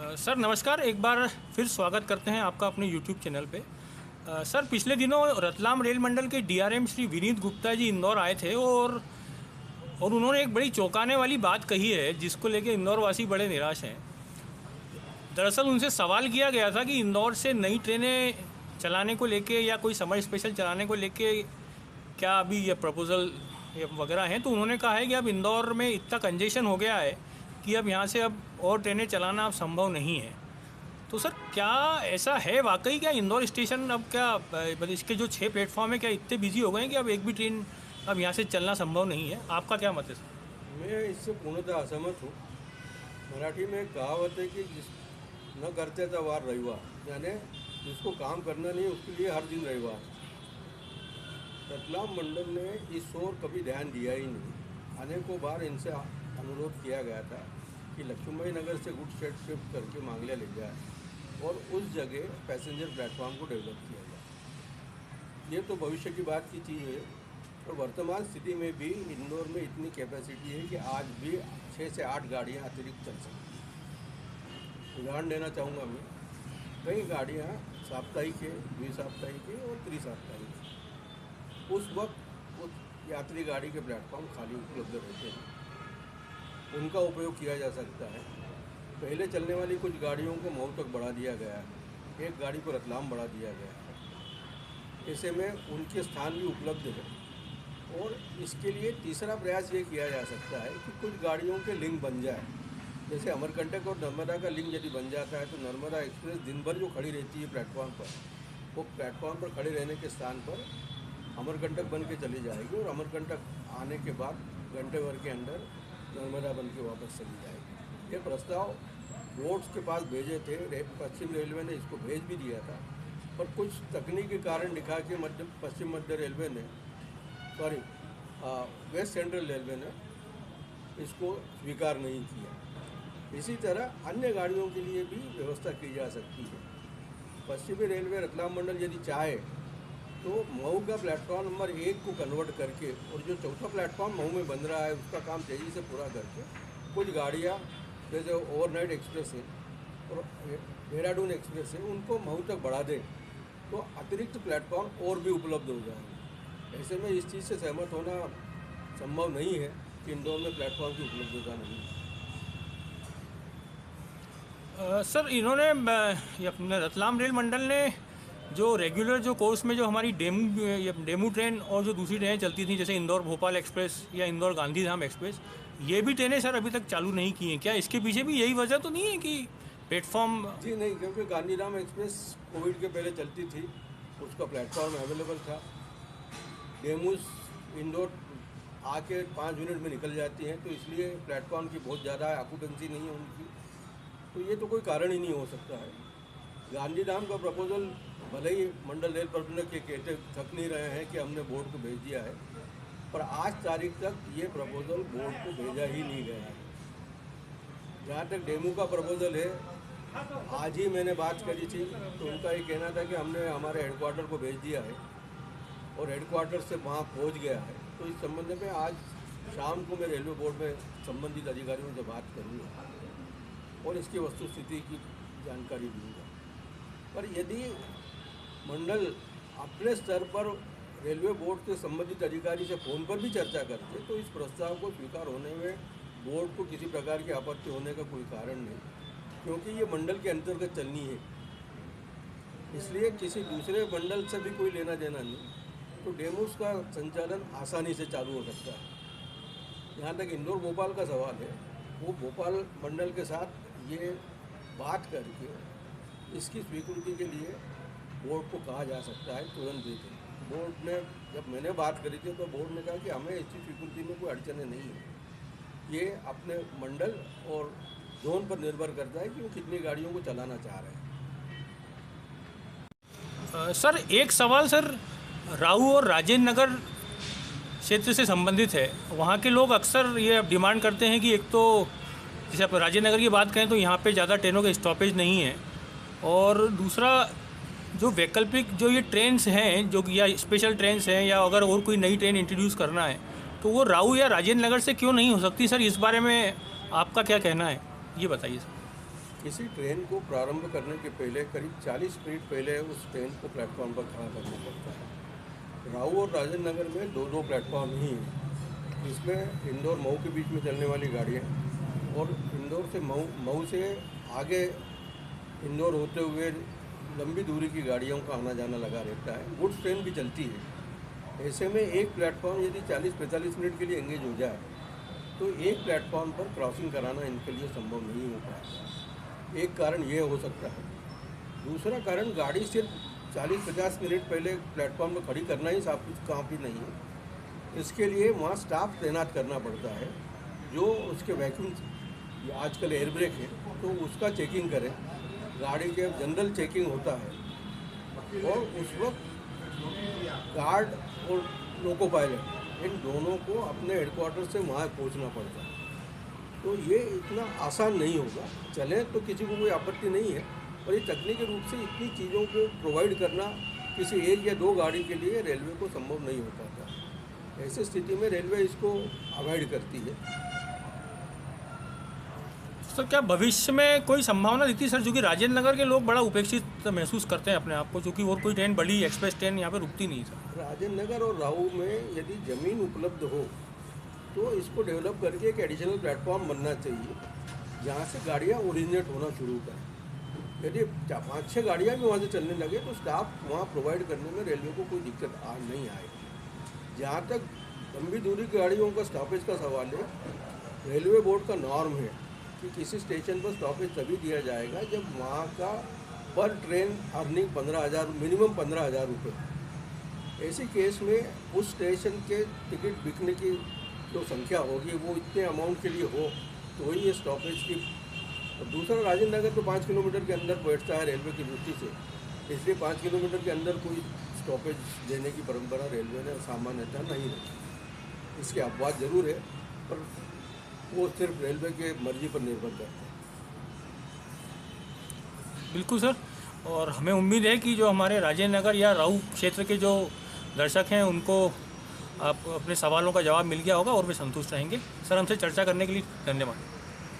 Sir नमस्कार, एक बार फिर स्वागत करते हैं आपका अपने यूट्यूब चैनल पे। सर पिछले दिनों रतलाम रेल मंडल के डीआरएम श्री विनीत गुप्ता जी इंदौर आए थे और उन्होंने एक बड़ी चौंकाने वाली बात कही है जिसको लेके इंदौर वासी बड़े निराश हैं। दरअसल उनसे सवाल किया गया था कि इंदौर से नई ट्रेनें चलाने को लेके या कोई समर स्पेशल चलाने को लेके क्या अभी ये प्रपोज़ल वगैरह हैं, तो उन्होंने कहा है कि अब इंदौर में इतना कंजेशन हो गया है कि अब यहाँ से अब और ट्रेनें चलाना अब संभव नहीं है। तो सर क्या ऐसा है वाकई, क्या इंदौर स्टेशन अब क्या मतलब इसके जो 6 प्लेटफॉर्म है क्या इतने बिजी हो गए हैं कि अब एक भी ट्रेन अब यहाँ से चलना संभव नहीं है? आपका क्या मत है सर? मैं इससे पूर्णतः असहमत हूँ। मराठी में एक कहावत है कि जिस न करते था वार रविवार, यानी जिसको काम करना नहीं उसके लिए हर दिन रविवार। रतलाम मंडल ने इस ओर कभी ध्यान दिया ही नहीं। अनेकों बार इनसे अनुरोध किया गया था कि लक्ष्मीबाई नगर से गुड शेड शिफ्ट करके मांगलिया ले जाए और उस जगह पैसेंजर प्लेटफॉर्म को डेवलप किया जाए। ये तो भविष्य की बात की चीज़ है और वर्तमान स्थिति में भी इंदौर में इतनी कैपेसिटी है कि आज भी 6 से 8 गाड़ियाँ अतिरिक्त चल सकती हैं। उदाहरण देना चाहूँगा मैं, कई गाड़ियाँ साप्ताहिक है, द्विसाप्ताहिक है और त्रिसाप्ताहिक है। उस वक्त उस यात्री गाड़ी के प्लेटफॉर्म खाली उपलब्ध रहते हैं, उनका उपयोग किया जा सकता है। पहले चलने वाली कुछ गाड़ियों को मऊ तक बढ़ा दिया गया है, एक गाड़ी को रतलाम बढ़ा दिया गया है। ऐसे में उनके स्थान भी उपलब्ध है और इसके लिए तीसरा प्रयास ये किया जा सकता है कि कुछ गाड़ियों के लिंक बन जाए। जैसे अमरकंटक और नर्मदा का लिंक यदि बन जाता है तो नर्मदा एक्सप्रेस दिन भर जो खड़ी रहती है प्लेटफॉर्म पर, वो प्लेटफॉर्म पर खड़े रहने के स्थान पर अमरकंटक बन के चली जाएगी और अमरकंटक आने के बाद घंटे भर के अंदर नर्मदा बन के वापस चली जाएगी। ये प्रस्ताव बोर्ड्स के पास भेजे थे, पश्चिम रेलवे ने इसको भेज भी दिया था, पर कुछ तकनीकी कारण दिखा के पश्चिम मध्य रेलवे ने वेस्ट सेंट्रल रेलवे ने इसको स्वीकार नहीं किया। इसी तरह अन्य गाड़ियों के लिए भी व्यवस्था की जा सकती है। पश्चिमी रेलवे रतलाम मंडल यदि चाहे तो मऊ का प्लेटफॉर्म नंबर 1 को कन्वर्ट करके और जो चौथा प्लेटफॉर्म मऊ में बन रहा है उसका काम तेज़ी से पूरा करके कुछ गाड़ियाँ जैसे ओवरनाइट एक्सप्रेस है और देहरादून एक्सप्रेस है उनको मऊ तक बढ़ा दें तो अतिरिक्त प्लेटफॉर्म और भी उपलब्ध हो जाएंगे। ऐसे में इस चीज़ से सहमत होना संभव नहीं है कि इंदौर में प्लेटफॉर्म की उपलब्धता नहीं है। सर इन्होंने ये अपने रतलाम रेल मंडल ने जो रेगुलर जो कोर्स में जो हमारी डेमू ट्रेन और जो दूसरी ट्रेनें चलती थी जैसे इंदौर भोपाल एक्सप्रेस या इंदौर गांधीधाम एक्सप्रेस, ये भी ट्रेनें सर अभी तक चालू नहीं की हैं। क्या इसके पीछे भी यही वजह तो नहीं है कि प्लेटफॉर्म? जी नहीं, क्योंकि गांधीधाम एक्सप्रेस कोविड के पहले चलती थी, उसका प्लेटफॉर्म अवेलेबल था। डेमूज इंदौर आके 5 मिनट में निकल जाती हैं, तो इसलिए प्लेटफॉर्म की बहुत ज़्यादा ऑक्यूपेंसी नहीं है उनकी, तो ये तो कोई कारण ही नहीं हो सकता है। गांधीधाम का प्रपोजल भले ही मंडल रेल प्रबंधक के कहते थक नहीं रहे हैं कि हमने बोर्ड को भेज दिया है, पर आज तारीख तक ये प्रपोजल बोर्ड को भेजा ही नहीं गया है। जहाँ तक डेमू का प्रपोजल है, आज ही मैंने बात करी थी तो उनका ये कहना था कि हमने हमारे हेडक्वार्टर को भेज दिया है और हेडक्वार्टर से वहाँ पहुँच गया है। तो इस संबंध में आज शाम को मैं रेलवे बोर्ड में संबंधित अधिकारियों से बात करूँगा और इसकी वस्तुस्थिति की जानकारी दूँगा। पर यदि मंडल अपने स्तर पर रेलवे बोर्ड के संबंधित अधिकारी से फ़ोन पर भी चर्चा करते तो इस प्रस्ताव को स्वीकार होने में बोर्ड को किसी प्रकार की आपत्ति होने का कोई कारण नहीं, क्योंकि ये मंडल के अंतर्गत चलनी है, इसलिए किसी दूसरे मंडल से भी कोई लेना देना नहीं। तो डेमूस का संचालन आसानी से चालू हो सकता है। जहाँ तक इंदौर भोपाल का सवाल है, वो भोपाल मंडल के साथ ये बात करके इसकी स्वीकृति के लिए बोर्ड को कहा जा सकता है तुरंत दे दें। बोर्ड ने जब मैंने बात करी थी तो बोर्ड ने कहा कि हमें इसकी स्वीकृति में कोई अड़चनें नहीं है, ये अपने मंडल और जोन पर निर्भर करता है कि वो कितनी गाड़ियों को चलाना चाह रहे हैं। सर एक सवाल सर राऊ और राजेंद्र नगर क्षेत्र से संबंधित है। वहाँ के लोग अक्सर ये डिमांड करते हैं कि एक तो जैसे आप राजेंद्र नगर की बात करें तो यहाँ पे ज़्यादा ट्रेनों का स्टॉपेज नहीं है, और दूसरा जो वैकल्पिक जो ये ट्रेन्स हैं जो या स्पेशल ट्रेन्स हैं या अगर और कोई नई ट्रेन इंट्रोड्यूस करना है तो वो राऊ या राजेंद्र नगर से क्यों नहीं हो सकती? सर इस बारे में आपका क्या कहना है, ये बताइए सर। किसी ट्रेन को प्रारंभ करने के पहले करीब 40 मिनट पहले उस ट्रेन को प्लेटफॉर्म पर खड़ा करना पड़ता है। राऊ और राजेंद्र नगर में दो दो प्लेटफॉर्म ही हैं, जिसमें इंदौर मऊ के बीच में चलने वाली गाड़ियाँ और इंदौर से मऊ से आगे इंदौर होते हुए लंबी दूरी की गाड़ियों का आना जाना लगा रहता है। गुड्स ट्रेन भी चलती है। ऐसे में एक प्लेटफॉर्म यदि 40-45 मिनट के लिए एंगेज हो जाए तो एक प्लेटफॉर्म पर क्रॉसिंग कराना इनके लिए संभव नहीं हो पाएगा। एक कारण ये हो सकता है। दूसरा कारण, गाड़ी सिर्फ 40-50 मिनट पहले प्लेटफॉर्म पर खड़ी करना ही काफ़ी नहीं है। इसके लिए वहाँ स्टाफ तैनात करना पड़ता है जो उसके वैक्यूम, आजकल एयर ब्रेक है तो उसका चेकिंग करें। गाड़ी के जनरल चेकिंग होता है और उस वक्त गार्ड और लोको पायलट इन दोनों को अपने हेडक्वार्टर से वहाँ पहुँचना पड़ता है। तो ये इतना आसान नहीं होगा। चलें तो किसी को कोई आपत्ति नहीं है, पर ये तकनीकी रूप से इतनी चीज़ों को प्रोवाइड करना किसी एक या दो गाड़ी के लिए रेलवे को संभव नहीं हो पाता। ऐसी स्थिति में रेलवे इसको अवॉइड करती है। सर क्या भविष्य में कोई संभावना दिखती है सर, क्योंकि राजेंद्र नगर के लोग बड़ा उपेक्षित महसूस करते हैं अपने आप को, क्योंकि और कोई ट्रेन, बड़ी एक्सप्रेस ट्रेन यहाँ पे रुकती नहीं सर। राजेंद्र नगर और राऊ में यदि ज़मीन उपलब्ध हो तो इसको डेवलप करके एक एडिशनल प्लेटफॉर्म बनना चाहिए जहाँ से गाड़ियाँ ओरिजिनेट होना शुरू करें। यदि 5-6 गाड़ियाँ भी वहाँ से चलने लगे तो स्टाफ वहाँ प्रोवाइड करने में रेलवे को कोई दिक्कत नहीं आएगी। जहाँ तक लंबी दूरी की गाड़ियों का स्टॉपेज का सवाल है, रेलवे बोर्ड का नॉर्म है कि किसी स्टेशन पर स्टॉपेज तभी दिया जाएगा जब वहाँ का पर ट्रेन अर्निंग 15,000, मिनिमम 15,000 रुपये। ऐसी केस में उस स्टेशन के टिकट बिकने की जो संख्या होगी वो इतने अमाउंट के लिए हो तो ही ये स्टॉपेज की। और दूसरा, राजेंद्र नगर तो 5 किलोमीटर के अंदर बैठता है रेलवे की दृष्टि से, इसलिए 5 किलोमीटर के अंदर कोई स्टॉपेज देने की परंपरा रेलवे ने सामान्यतः नहीं रखी। इसके अपवाद जरूर है, पर वो सिर्फ रेलवे के मर्जी पर निर्भर करता है। बिल्कुल सर, और हमें उम्मीद है कि जो हमारे राजेंद्र नगर या राऊ क्षेत्र के जो दर्शक हैं उनको आप अपने सवालों का जवाब मिल गया होगा और वे संतुष्ट रहेंगे। सर, हमसे चर्चा करने के लिए धन्यवाद।